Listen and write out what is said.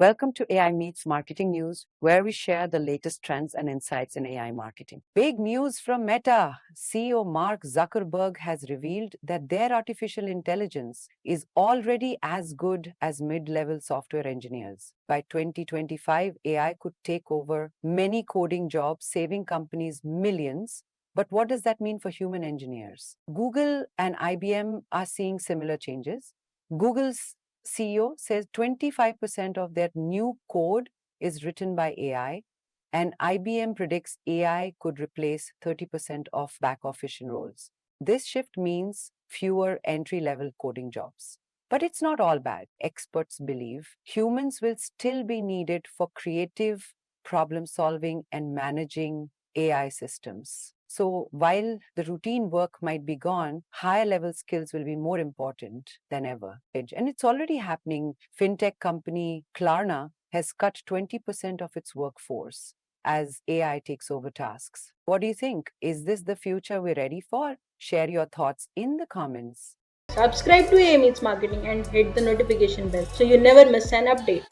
Welcome to AI Meets Marketing News, where we share the latest trends and insights in AI marketing. Big news from Meta. CEO Mark Zuckerberg has revealed that their artificial intelligence is already as good as mid-level software engineers. By 2025, AI could take over many coding jobs, saving companies millions. But what does that mean for human engineers? Google and IBM are seeing similar changes. Google's CEO says 25% of their new code is written by AI, and IBM predicts AI could replace 30% of back office roles. This shift means fewer entry-level coding jobs. But it's not all bad. Experts believe humans will still be needed for creative problem solving and managing AI systems. So while the routine work might be gone, higher level skills will be more important than ever. And it's already happening. Fintech company Klarna has cut 20% of its workforce as AI takes over tasks. What do you think? Is this the future we're ready for? Share your thoughts in the comments. Subscribe to AI Meets Marketing and hit the notification bell so you never miss an update.